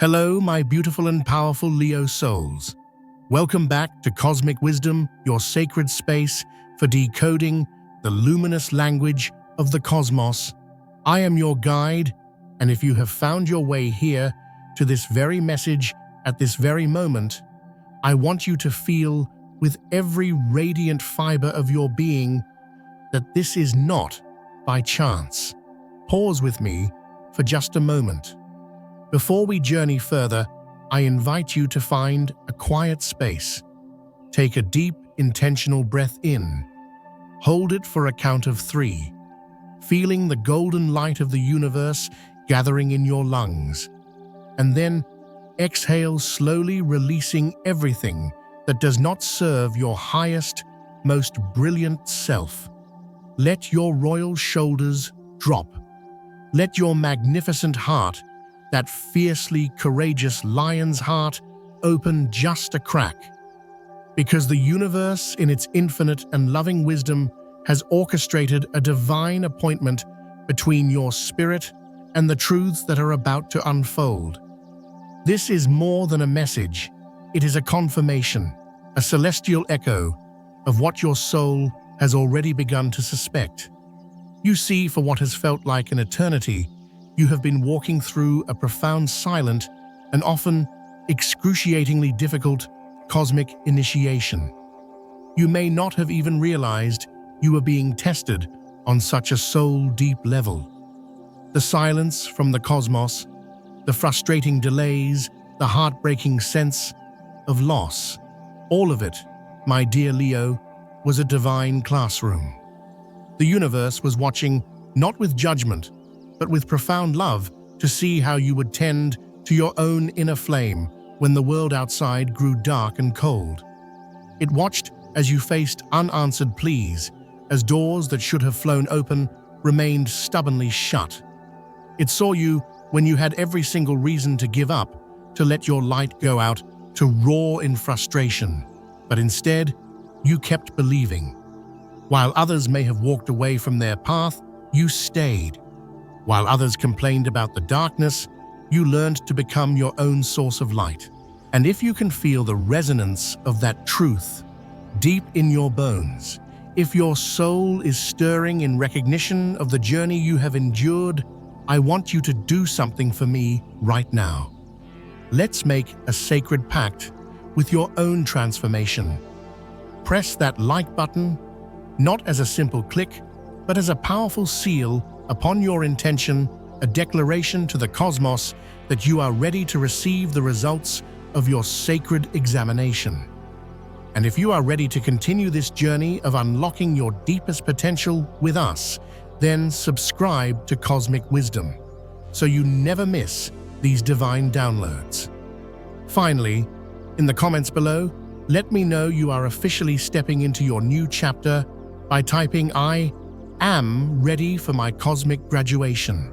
Hello, my beautiful and powerful Leo souls. Welcome back to Cosmic Wisdom, your sacred space for decoding the luminous language of the cosmos. I am your guide, and if you have found your way here to this very message at this very moment, I want you to feel with every radiant fiber of your being that this is not by chance. Pause with me for just a moment. Before we journey further, I invite you to find a quiet space. Take a deep, intentional breath in. Hold it for a count of 3, feeling the golden light of the universe gathering in your lungs. And then exhale, slowly releasing everything that does not serve your highest, most brilliant self. Let your royal shoulders drop. Let your magnificent heart, that fiercely courageous lion's heart, open just a crack. Because the universe, in its infinite and loving wisdom, has orchestrated a divine appointment between your spirit and the truths that are about to unfold. This is more than a message. It is a confirmation, a celestial echo of what your soul has already begun to suspect. You see, for what has felt like an eternity, you have been walking through a profound, silent, and often excruciatingly difficult cosmic initiation. You may not have even realized you were being tested on such a soul-deep level. The silence from the cosmos, the frustrating delays, the heartbreaking sense of loss, all of it, my dear Leo, was a divine classroom. The universe was watching, not with judgment, but with profound love, to see how you would tend to your own inner flame when the world outside grew dark and cold. It watched as you faced unanswered pleas, as doors that should have flown open remained stubbornly shut. It saw you when you had every single reason to give up, to let your light go out, to roar in frustration. But instead, you kept believing. While others may have walked away from their path, you stayed. While others complained about the darkness, you learned to become your own source of light. And if you can feel the resonance of that truth deep in your bones, if your soul is stirring in recognition of the journey you have endured, I want you to do something for me right now. Let's make a sacred pact with your own transformation. Press that like button, not as a simple click, but as a powerful seal upon your intention, a declaration to the cosmos that you are ready to receive the results of your sacred examination. And if you are ready to continue this journey of unlocking your deepest potential with us, then subscribe to Cosmic Wisdom so you never miss these divine downloads. Finally, in the comments below, let me know you are officially stepping into your new chapter by typing "I am ready for my cosmic graduation."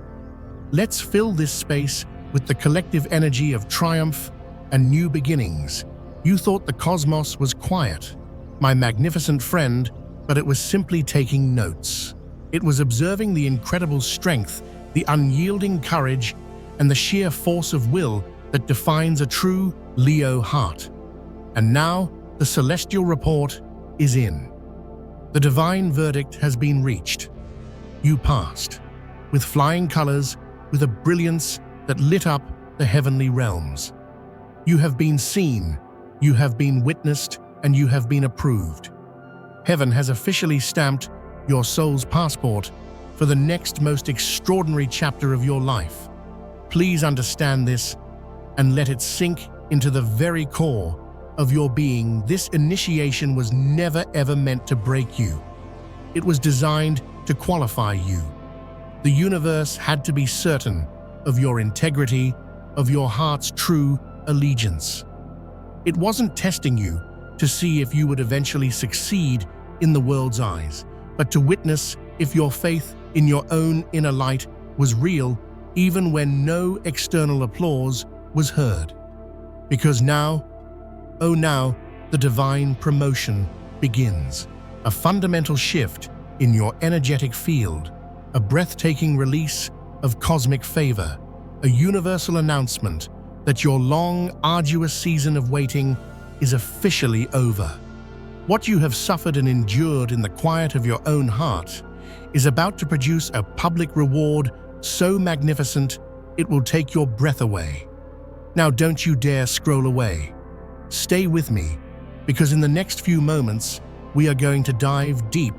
Let's fill this space with the collective energy of triumph and new beginnings. You thought the cosmos was quiet, my magnificent friend, but it was simply taking notes. It was observing the incredible strength, the unyielding courage, and the sheer force of will that defines a true Leo heart. And now, the celestial report is in. The divine verdict has been reached. You passed, with flying colors, with a brilliance that lit up the heavenly realms. You have been seen, you have been witnessed, and you have been approved. Heaven has officially stamped your soul's passport for the next most extraordinary chapter of your life. Please understand this and let it sink into the very core of your being. This initiation was never ever meant to break you. It was designed to qualify you. The universe had to be certain of your integrity, of your heart's true allegiance. It wasn't testing you to see if you would eventually succeed in the world's eyes, but to witness if your faith in your own inner light was real, even when no external applause was heard. Because now, oh now, the divine promotion begins. A fundamental shift in your energetic field, a breathtaking release of cosmic favor, a universal announcement that your long, arduous season of waiting is officially over. What you have suffered and endured in the quiet of your own heart is about to produce a public reward so magnificent it will take your breath away. Now don't you dare scroll away. Stay with me, because in the next few moments, we are going to dive deep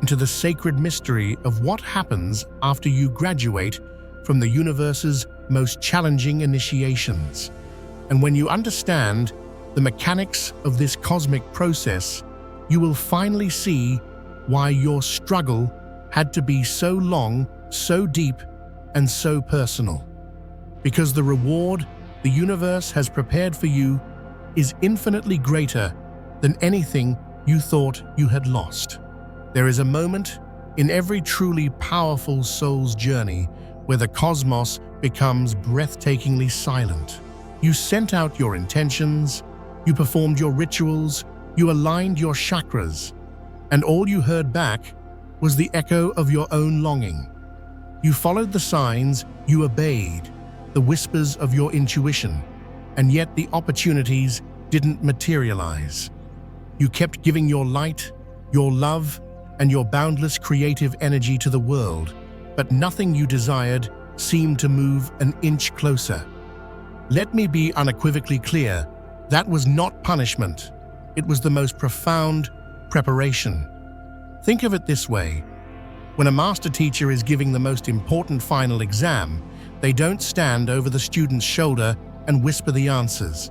into the sacred mystery of what happens after you graduate from the universe's most challenging initiations. And when you understand the mechanics of this cosmic process, you will finally see why your struggle had to be so long, so deep, and so personal. Because the reward the universe has prepared for you is infinitely greater than anything you thought you had lost. There is a moment in every truly powerful soul's journey where the cosmos becomes breathtakingly silent. You sent out your intentions, you performed your rituals, you aligned your chakras, and all you heard back was the echo of your own longing. You followed the signs, you obeyed the whispers of your intuition, and yet the opportunities didn't materialize. You kept giving your light, your love, and your boundless creative energy to the world, but nothing you desired seemed to move an inch closer. Let me be unequivocally clear, that was not punishment. It was the most profound preparation. Think of it this way. When a master teacher is giving the most important final exam, they don't stand over the student's shoulder and whisper the answers.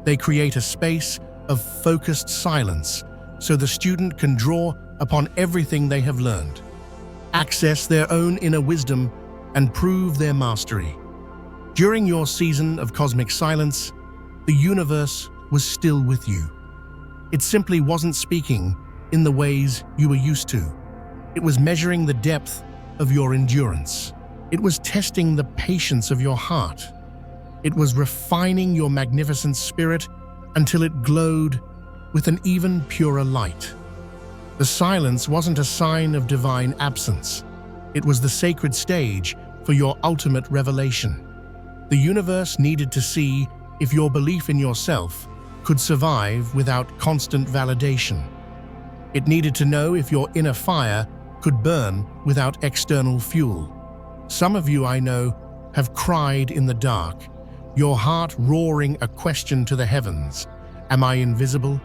They create a space of focused silence so the student can draw upon everything they have learned, access their own inner wisdom, and prove their mastery. During your season of cosmic silence, the universe was still with you. It simply wasn't speaking in the ways you were used to. It was measuring the depth of your endurance. It was testing the patience of your heart. It was refining your magnificent spirit until it glowed with an even purer light. The silence wasn't a sign of divine absence. It was the sacred stage for your ultimate revelation. The universe needed to see if your belief in yourself could survive without constant validation. It needed to know if your inner fire could burn without external fuel. Some of you, I know, have cried in the dark, your heart roaring a question to the heavens. Am I invisible?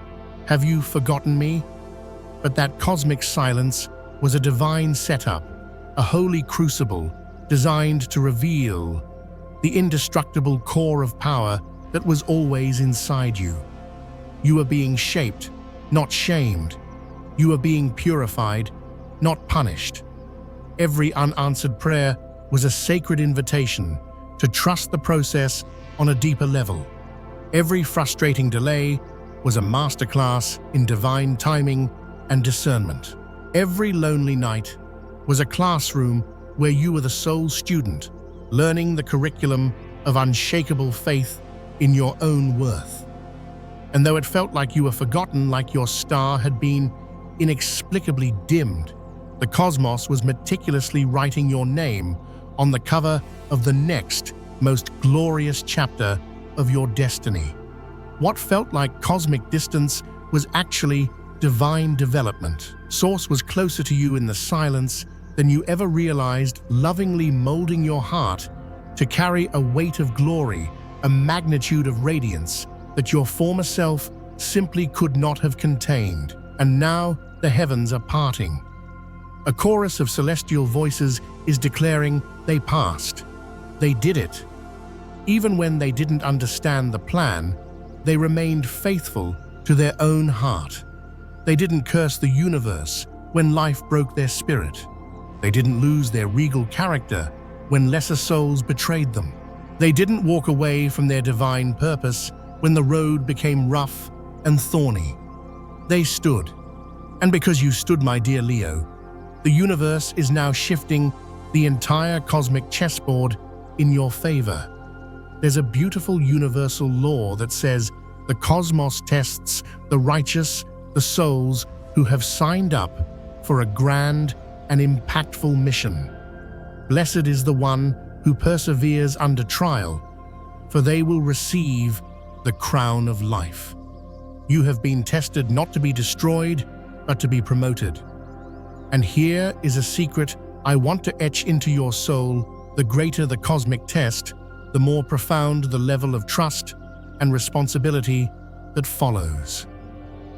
Have you forgotten me? But that cosmic silence was a divine setup, a holy crucible designed to reveal the indestructible core of power that was always inside you. You were being shaped, not shamed. You were being purified, not punished. Every unanswered prayer was a sacred invitation to trust the process on a deeper level. Every frustrating delay was a masterclass in divine timing and discernment. Every lonely night was a classroom where you were the sole student, learning the curriculum of unshakable faith in your own worth. And though it felt like you were forgotten, like your star had been inexplicably dimmed, the cosmos was meticulously writing your name on the cover of the next most glorious chapter of your destiny. What felt like cosmic distance was actually divine development. Source was closer to you in the silence than you ever realized, lovingly molding your heart to carry a weight of glory, a magnitude of radiance that your former self simply could not have contained. And now the heavens are parting. A chorus of celestial voices is declaring they passed. They did it. Even when they didn't understand the plan, they remained faithful to their own heart. They didn't curse the universe when life broke their spirit. They didn't lose their regal character when lesser souls betrayed them. They didn't walk away from their divine purpose when the road became rough and thorny. They stood. And because you stood, my dear Leo, the universe is now shifting the entire cosmic chessboard in your favor. There's a beautiful universal law that says the cosmos tests the righteous, the souls who have signed up for a grand and impactful mission. Blessed is the one who perseveres under trial, for they will receive the crown of life. You have been tested not to be destroyed, but to be promoted. And here is a secret I want to etch into your soul. The greater the cosmic test, the more profound the level of trust and responsibility that follows.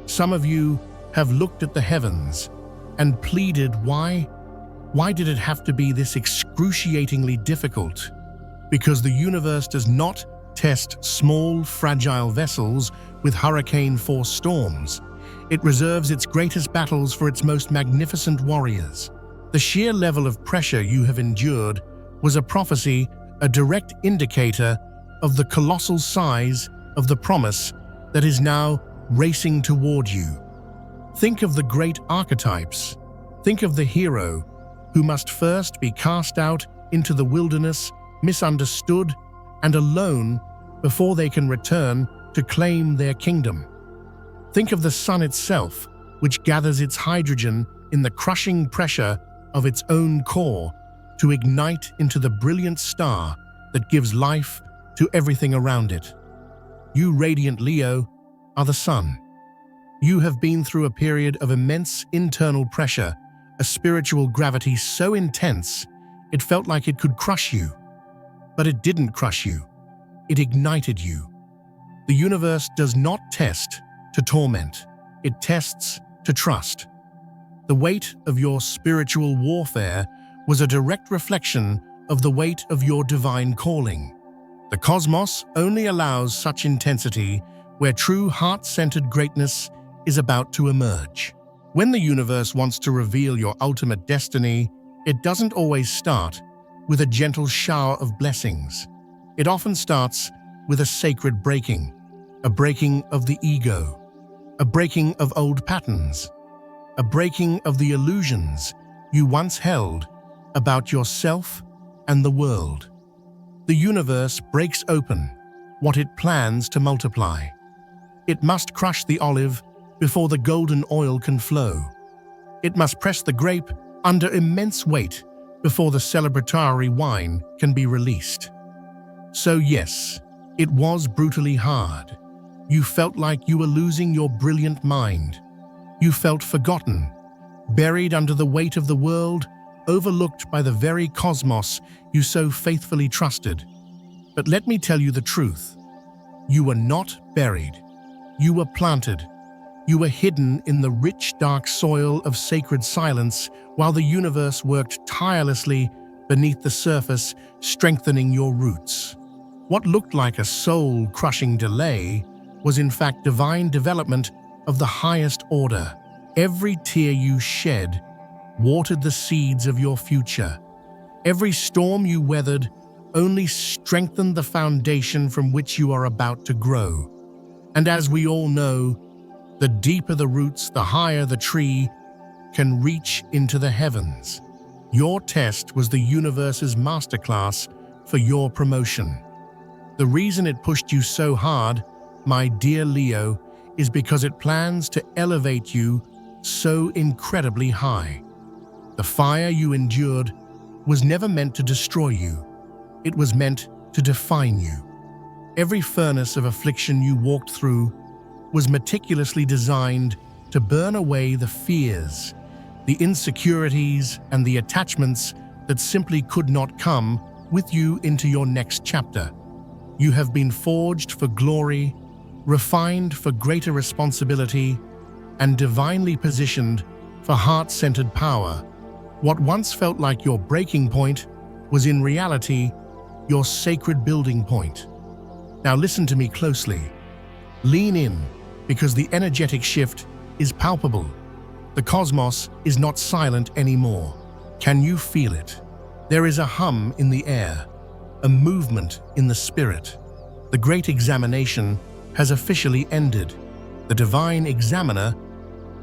Some of you have looked at the heavens and pleaded, why? Why did it have to be this excruciatingly difficult? Because the universe does not test small, fragile vessels with hurricane-force storms. It reserves its greatest battles for its most magnificent warriors. The sheer level of pressure you have endured was a prophecy, a direct indicator of the colossal size of the promise that is now racing toward you. Think of the great archetypes. Think of the hero who must first be cast out into the wilderness, misunderstood and alone before they can return to claim their kingdom. Think of the sun itself, which gathers its hydrogen in the crushing pressure of its own core to ignite into the brilliant star that gives life to everything around it. You, radiant Leo, are the sun. You have been through a period of immense internal pressure, a spiritual gravity so intense it felt like it could crush you. But it didn't crush you. It ignited you. The universe does not test to torment. It tests to trust. The weight of your spiritual warfare was a direct reflection of the weight of your divine calling. The cosmos only allows such intensity where true heart-centered greatness is about to emerge. When the universe wants to reveal your ultimate destiny, it doesn't always start with a gentle shower of blessings. It often starts with a sacred breaking, a breaking of the ego, a breaking of old patterns, a breaking of the illusions you once held about yourself and the world. The universe breaks open what it plans to multiply. It must crush the olive before the golden oil can flow. It must press the grape under immense weight before the celebratory wine can be released. So yes, it was brutally hard. You felt like you were losing your brilliant mind. You felt forgotten, buried under the weight of the world, overlooked by the very cosmos you so faithfully trusted. But let me tell you the truth. You were not buried. You were planted. You were hidden in the rich, dark soil of sacred silence while the universe worked tirelessly beneath the surface, strengthening your roots. What looked like a soul-crushing delay was in fact divine development of the highest order. Every tear you shed watered the seeds of your future. Every storm you weathered only strengthened the foundation from which you are about to grow. And as we all know, the deeper the roots, the higher the tree can reach into the heavens. Your test was the universe's masterclass for your promotion. The reason it pushed you so hard, my dear Leo, is because it plans to elevate you so incredibly high. The fire you endured was never meant to destroy you. It was meant to define you. Every furnace of affliction you walked through was meticulously designed to burn away the fears, the insecurities, and the attachments that simply could not come with you into your next chapter. You have been forged for glory, refined for greater responsibility, and divinely positioned for heart-centered power. What once felt like your breaking point was in reality your sacred building point. Now listen to me closely. Lean in, because the energetic shift is palpable. The cosmos is not silent anymore. Can you feel it? There is a hum in the air, a movement in the spirit. The great examination has officially ended. The divine examiner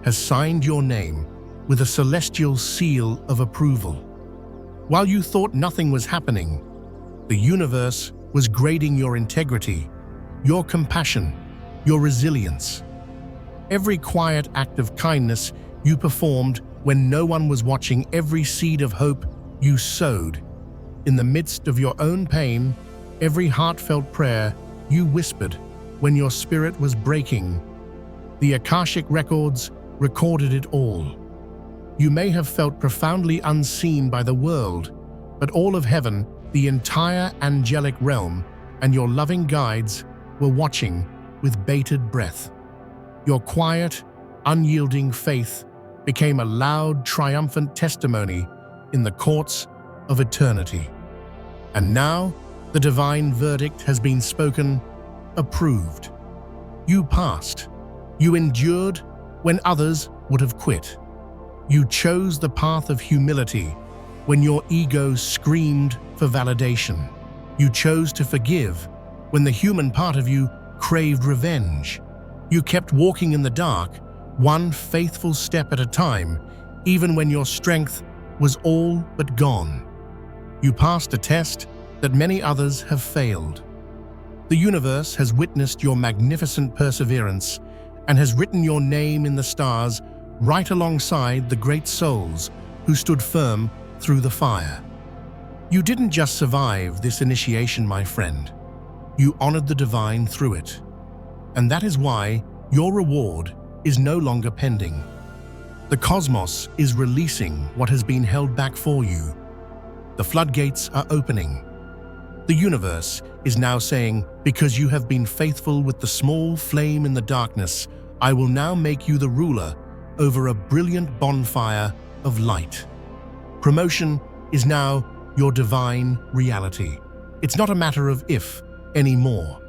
has signed your name with a celestial seal of approval. While you thought nothing was happening, the universe was grading your integrity, your compassion, your resilience. Every quiet act of kindness you performed when no one was watching, every seed of hope you sowed in the midst of your own pain, every heartfelt prayer you whispered when your spirit was breaking. The Akashic records recorded it all. You may have felt profoundly unseen by the world, but all of heaven, the entire angelic realm, and your loving guides were watching with bated breath. Your quiet, unyielding faith became a loud, triumphant testimony in the courts of eternity. And now, the divine verdict has been spoken, approved. You passed. You endured when others would have quit. You chose the path of humility when your ego screamed for validation. You chose to forgive when the human part of you craved revenge. You kept walking in the dark, one faithful step at a time, even when your strength was all but gone. You passed a test that many others have failed. The universe has witnessed your magnificent perseverance and has written your name in the stars right alongside the great souls who stood firm through the fire. You didn't just survive this initiation, my friend. You honored the divine through it. And that is why your reward is no longer pending. The cosmos is releasing what has been held back for you. The floodgates are opening. The universe is now saying, because you have been faithful with the small flame in the darkness, I will now make you the ruler over a brilliant bonfire of light. Promotion is now your divine reality. It's not a matter of if anymore.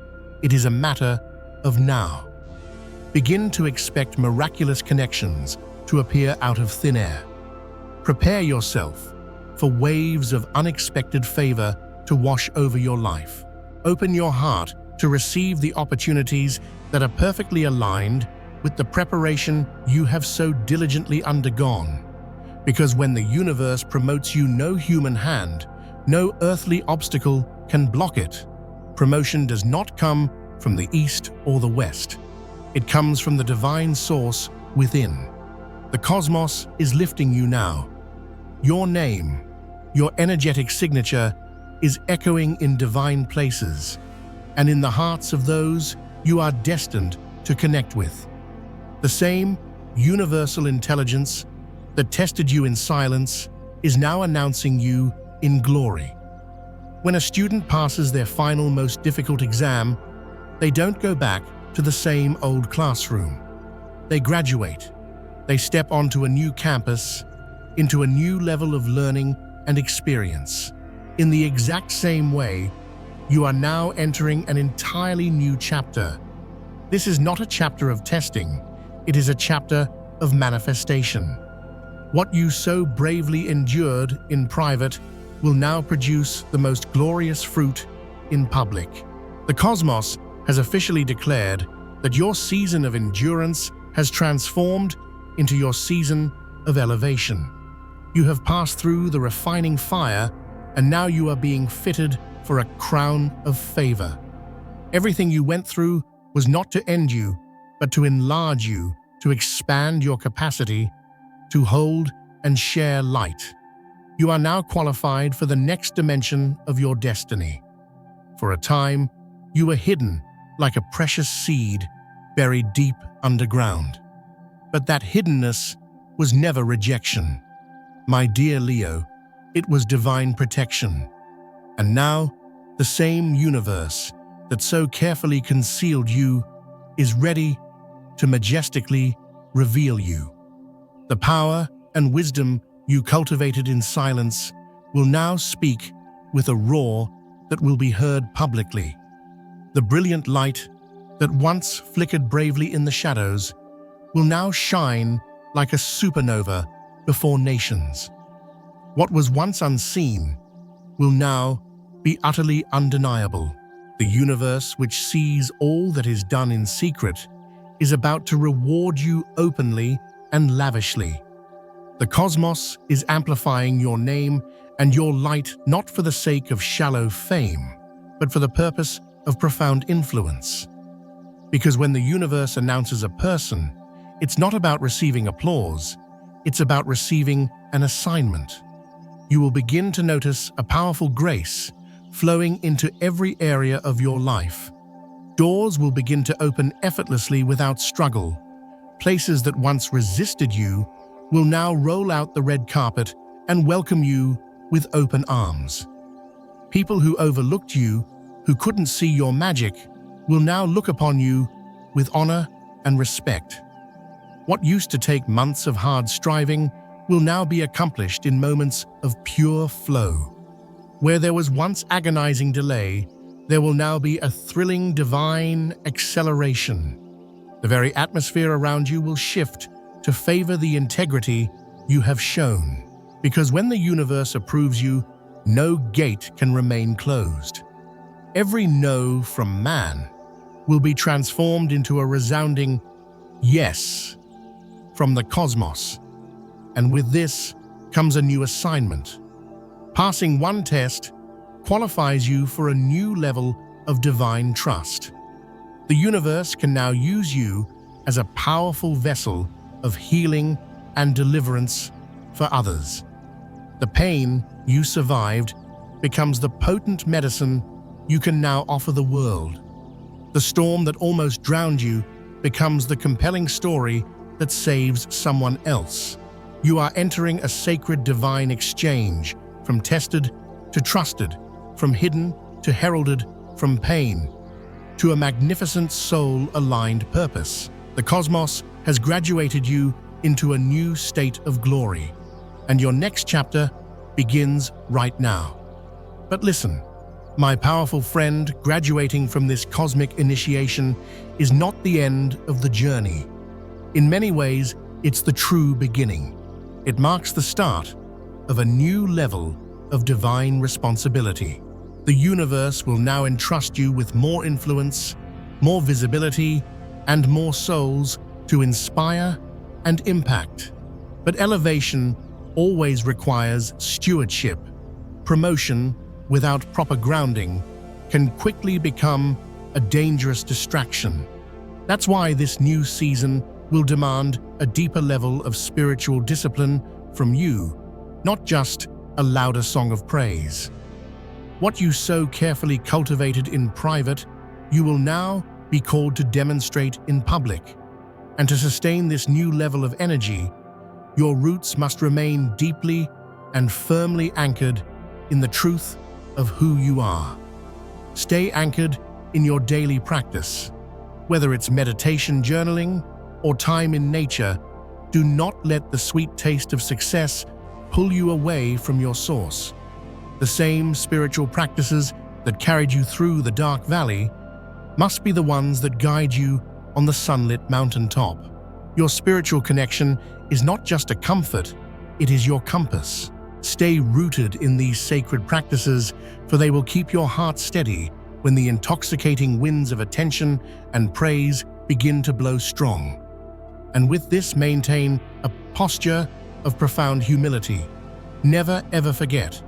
It is a matter of now. Begin to expect miraculous connections to appear out of thin air. Prepare yourself for waves of unexpected favor to wash over your life. Open your heart to receive the opportunities that are perfectly aligned with the preparation you have so diligently undergone. Because when the universe promotes you, no human hand, no earthly obstacle can block it. Promotion does not come from the east or the west. It comes from the divine source within. The cosmos is lifting you now. Your name, your energetic signature, is echoing in divine places and in the hearts of those you are destined to connect with. The same universal intelligence that tested you in silence is now announcing you in glory. When a student passes their final, most difficult exam, they don't go back to the same old classroom. They graduate. They step onto a new campus, into a new level of learning and experience. In the exact same way, you are now entering an entirely new chapter. This is not a chapter of testing. It is a chapter of manifestation. What you so bravely endured in private will now produce the most glorious fruit in public. The cosmos has officially declared that your season of endurance has transformed into your season of elevation. You have passed through the refining fire, and now you are being fitted for a crown of favor. Everything you went through was not to end you, but to enlarge you, to expand your capacity to hold and share light. You are now qualified for the next dimension of your destiny. For a time, you were hidden like a precious seed buried deep underground. But that hiddenness was never rejection. My dear Leo, it was divine protection. And now, the same universe that so carefully concealed you is ready to majestically reveal you. The power and wisdom you cultivated in silence will now speak with a roar that will be heard publicly. The brilliant light that once flickered bravely in the shadows will now shine like a supernova before nations. What was once unseen will now be utterly undeniable. The universe, which sees all that is done in secret, is about to reward you openly and lavishly. The cosmos is amplifying your name and your light not for the sake of shallow fame, but for the purpose of profound influence. Because when the universe announces a person, it's not about receiving applause, it's about receiving an assignment. You will begin to notice a powerful grace flowing into every area of your life. Doors will begin to open effortlessly without struggle. Places that once resisted you will now roll out the red carpet and welcome you with open arms. People who overlooked you, who couldn't see your magic, will now look upon you with honor and respect. What used to take months of hard striving will now be accomplished in moments of pure flow. Where there was once agonizing delay, there will now be a thrilling divine acceleration. The very atmosphere around you will shift to favor the integrity you have shown. Because when the universe approves you, no gate can remain closed. Every no from man will be transformed into a resounding yes from the cosmos. And with this comes a new assignment. Passing one test qualifies you for a new level of divine trust. The universe can now use you as a powerful vessel of healing and deliverance for others. The pain you survived becomes the potent medicine you can now offer the world. The storm that almost drowned you becomes the compelling story that saves someone else. You are entering a sacred divine exchange, from tested to trusted, from hidden to heralded, from pain to a magnificent soul-aligned purpose. The cosmos has graduated you into a new state of glory, and your next chapter begins right now. But listen, my powerful friend, graduating from this cosmic initiation is not the end of the journey. In many ways, it's the true beginning. It marks the start of a new level of divine responsibility. The universe will now entrust you with more influence, more visibility, and more souls to inspire and impact. But elevation always requires stewardship. Promotion without proper grounding can quickly become a dangerous distraction. That's why this new season will demand a deeper level of spiritual discipline from you, not just a louder song of praise. What you so carefully cultivated in private, you will now be called to demonstrate in public. And to sustain this new level of energy, your roots must remain deeply and firmly anchored in the truth of who you are. Stay anchored in your daily practice. Whether it's meditation, journaling, or time in nature, do not let the sweet taste of success pull you away from your source. The same spiritual practices that carried you through the dark valley must be the ones that guide you on the sunlit mountaintop. Your spiritual connection is not just a comfort, it is your compass. Stay rooted in these sacred practices, for they will keep your heart steady when the intoxicating winds of attention and praise begin to blow strong. And with this, maintain a posture of profound humility. Never ever forget,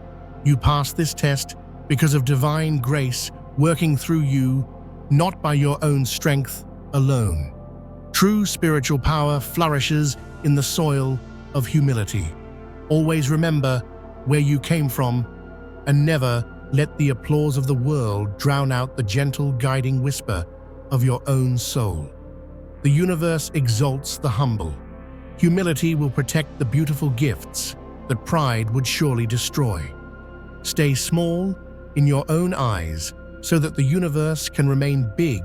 you passed this test because of divine grace working through you, not by your own strength alone. True spiritual power flourishes in the soil of humility. Always remember where you came from, and never let the applause of the world drown out the gentle guiding whisper of your own soul. The universe exalts the humble. Humility will protect the beautiful gifts that pride would surely destroy. Stay small in your own eyes so that the universe can remain big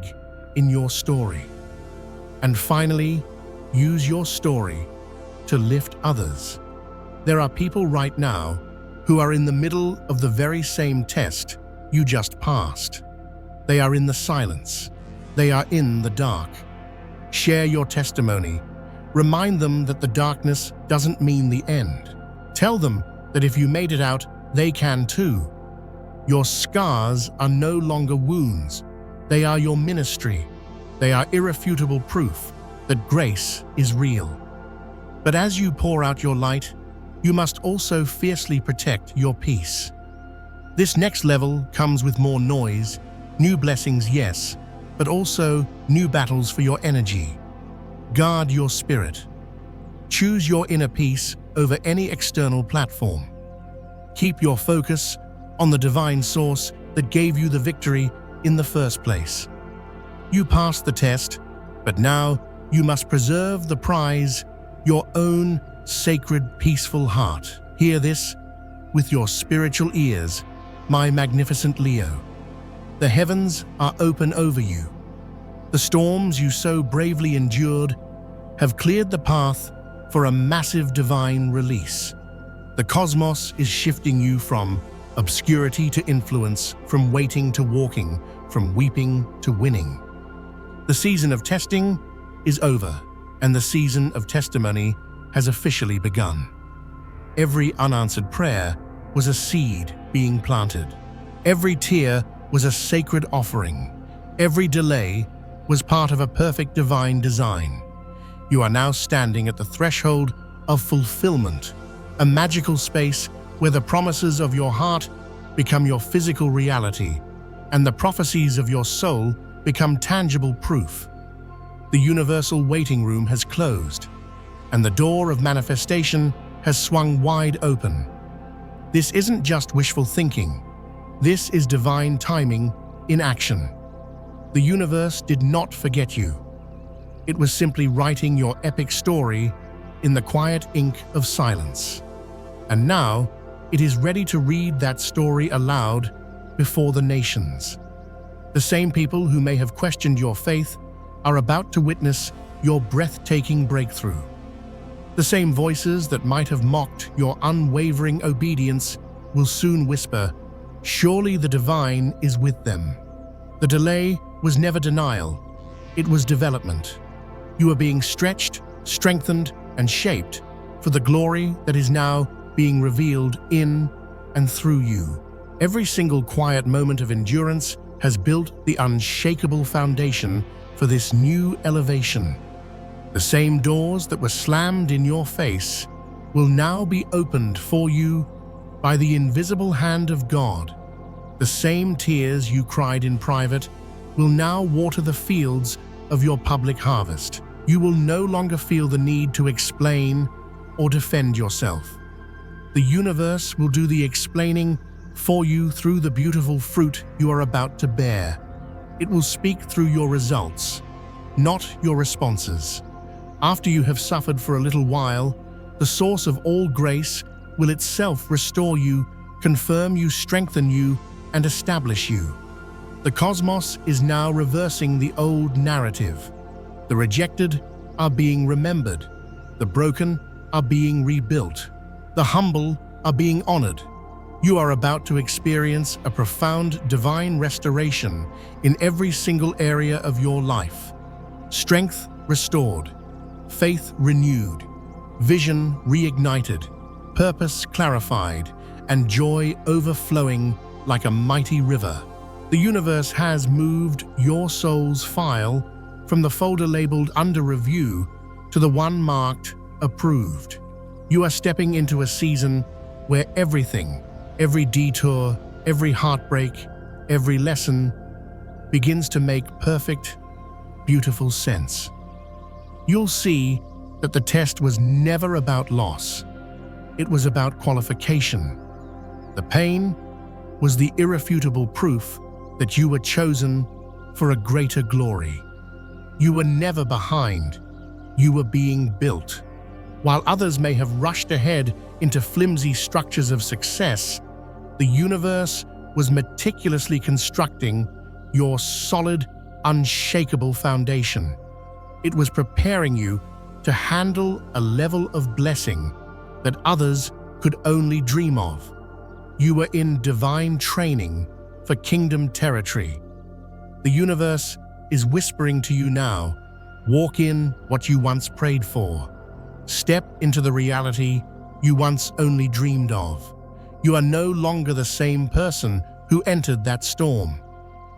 in your story. And finally, use your story to lift others. There are people right now who are in the middle of the very same test you just passed. They are in the silence. They are in the dark. Share your testimony. Remind them that the darkness doesn't mean the end. Tell them that if you made it out, they can too. Your scars are no longer wounds. They are your ministry. They are irrefutable proof that grace is real. But as you pour out your light, you must also fiercely protect your peace. This next level comes with more noise, new blessings, yes, but also new battles for your energy. Guard your spirit. Choose your inner peace over any external platform. Keep your focus on the divine source that gave you the victory in the first place. You passed the test, but now you must preserve the prize, your own sacred, peaceful heart. Hear this with your spiritual ears, my magnificent Leo. The heavens are open over you. The storms you so bravely endured have cleared the path for a massive divine release. The cosmos is shifting you from obscurity to influence, from waiting to walking, from weeping to winning. The season of testing is over, and the season of testimony has officially begun. Every unanswered prayer was a seed being planted. Every tear was a sacred offering. Every delay was part of a perfect divine design. You are now standing at the threshold of fulfillment, a magical space where the promises of your heart become your physical reality, and the prophecies of your soul become tangible proof. The universal waiting room has closed, and the door of manifestation has swung wide open. This isn't just wishful thinking. This is divine timing in action. The universe did not forget you. It was simply writing your epic story in the quiet ink of silence. And now, it is ready to read that story aloud before the nations. The same people who may have questioned your faith are about to witness your breathtaking breakthrough. The same voices that might have mocked your unwavering obedience will soon whisper, "Surely the divine is with them." The delay was never denial, it was development. You are being stretched, strengthened, and shaped for the glory that is now being revealed in and through you. Every single quiet moment of endurance has built the unshakable foundation for this new elevation. The same doors that were slammed in your face will now be opened for you by the invisible hand of God. The same tears you cried in private will now water the fields of your public harvest. You will no longer feel the need to explain or defend yourself. The universe will do the explaining for you through the beautiful fruit you are about to bear. It will speak through your results, not your responses. After you have suffered for a little while, the source of all grace will itself restore you, confirm you, strengthen you, and establish you. The cosmos is now reversing the old narrative. The rejected are being remembered. The broken are being rebuilt. The humble are being honored. You are about to experience a profound divine restoration in every single area of your life. Strength restored, faith renewed, vision reignited, purpose clarified, and joy overflowing like a mighty river. The universe has moved your soul's file from the folder labeled under review to the one marked approved. You are stepping into a season where everything, every detour, every heartbreak, every lesson begins to make perfect, beautiful sense. You'll see that the test was never about loss. It was about qualification. The pain was the irrefutable proof that you were chosen for a greater glory. You were never behind. You were being built. While others may have rushed ahead into flimsy structures of success, the universe was meticulously constructing your solid, unshakable foundation. It was preparing you to handle a level of blessing that others could only dream of. You were in divine training for kingdom territory. The universe is whispering to you now, walk in what you once prayed for. Step into the reality you once only dreamed of. You are no longer the same person who entered that storm.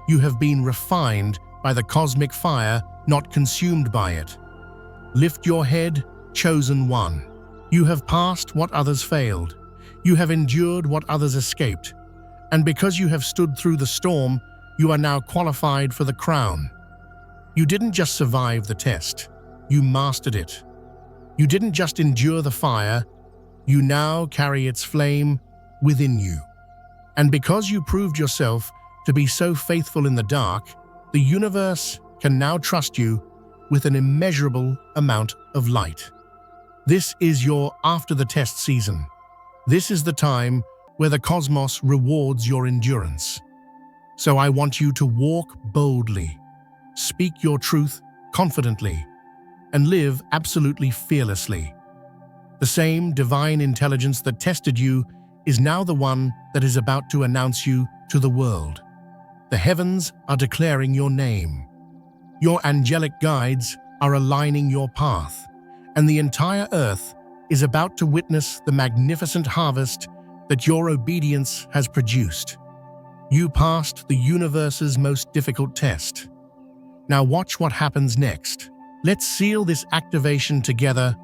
You have been refined by the cosmic fire, not consumed by it. Lift your head, chosen one. You have passed what others failed. You have endured what others escaped. And because you have stood through the storm, you are now qualified for the crown. You didn't just survive the test, you mastered it. You didn't just endure the fire, you now carry its flame within you. And because you proved yourself To be so faithful in the dark, the universe can now trust you with an immeasurable amount of light. This is your after-the-test season. This is the time where the cosmos rewards your endurance. So I want you to walk boldly, speak your truth confidently, and live absolutely fearlessly. The same divine intelligence that tested you is now the one that is about to announce you to the world. The heavens are declaring your name. Your angelic guides are aligning your path, and the entire earth is about to witness the magnificent harvest that your obedience has produced. You passed the universe's most difficult test. Now watch what happens next. Let's seal this activation together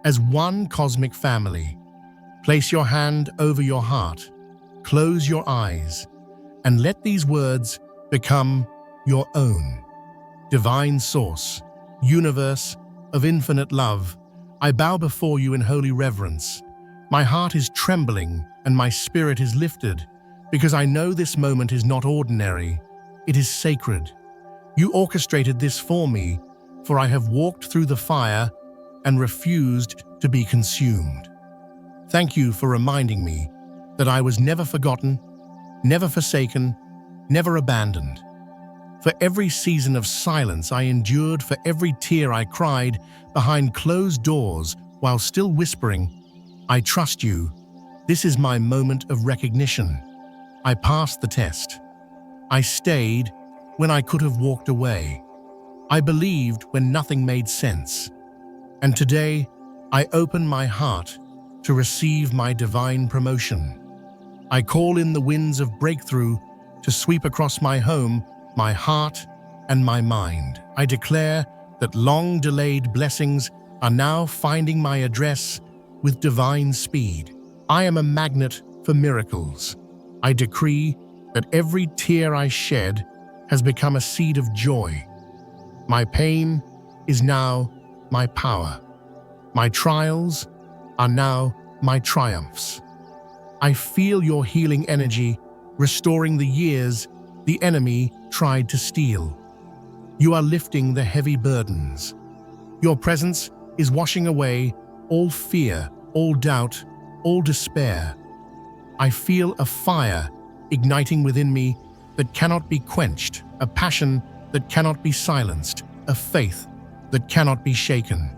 as one cosmic family. Place your hand over your heart, close your eyes, and let these words become your own. Divine Source, Universe of infinite love, I bow before you in holy reverence. My heart is trembling and my spirit is lifted, because I know this moment is not ordinary, it is sacred. You orchestrated this for me, for I have walked through the fire and refused to be consumed. Thank you for reminding me that I was never forgotten, never forsaken, never abandoned. For every season of silence I endured, for every tear I cried behind closed doors while still whispering, I trust you. This is my moment of recognition. I passed the test. I stayed when I could have walked away. I believed when nothing made sense. And today, I open my heart to receive my divine promotion. I call in the winds of breakthrough to sweep across my home, my heart, and my mind. I declare that long-delayed blessings are now finding my address with divine speed. I am a magnet for miracles. I decree that every tear I shed has become a seed of joy. My pain is now my power. My trials are now my triumphs. I feel your healing energy restoring the years the enemy tried to steal. You are lifting the heavy burdens. Your presence is washing away all fear, all doubt, all despair. I feel a fire igniting within me that cannot be quenched, a passion that cannot be silenced, a faith that cannot be shaken.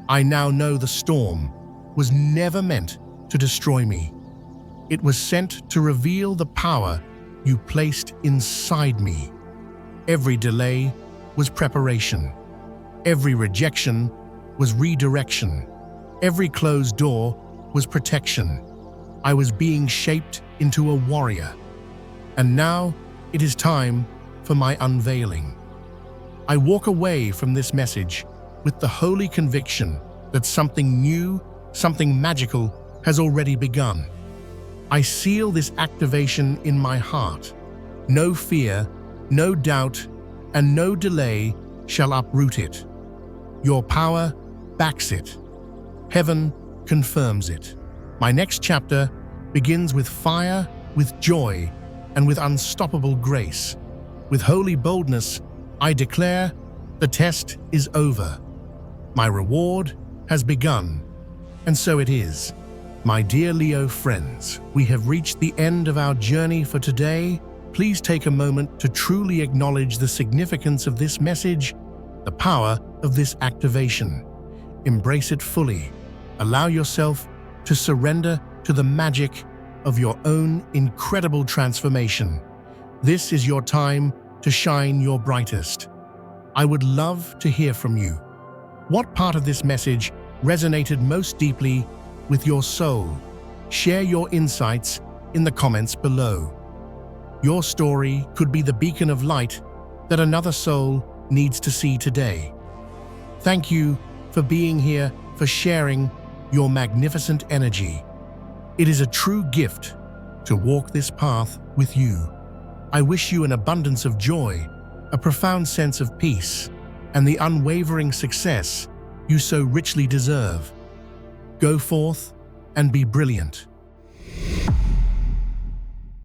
I now know the storm was never meant to destroy me. It was sent to reveal the power you placed inside me. Every delay was preparation. Every rejection was redirection. Every closed door was protection. I was being shaped into a warrior. And now it is time for my unveiling. I walk away from this message with the holy conviction that something new, something magical has already begun. I seal this activation in my heart. No fear, no doubt, and no delay shall uproot it. Your power backs it. Heaven confirms it. My next chapter begins with fire, with joy, and with unstoppable grace. With holy boldness, I declare the test is over. My reward has begun, and so it is. My dear Leo friends, we have reached the end of our journey for today. Please take a moment to truly acknowledge the significance of this message, the power of this activation. Embrace it fully. Allow yourself to surrender to the magic of your own incredible transformation. This is your time to shine your brightest. I would love to hear from you. What part of this message resonated most deeply with your soul? Share your insights in the comments below. Your story could be the beacon of light that another soul needs to see today. Thank you for being here, for sharing your magnificent energy. It is a true gift to walk this path with you. I wish you an abundance of joy, a profound sense of peace, and the unwavering success you so richly deserve. Go forth and be brilliant.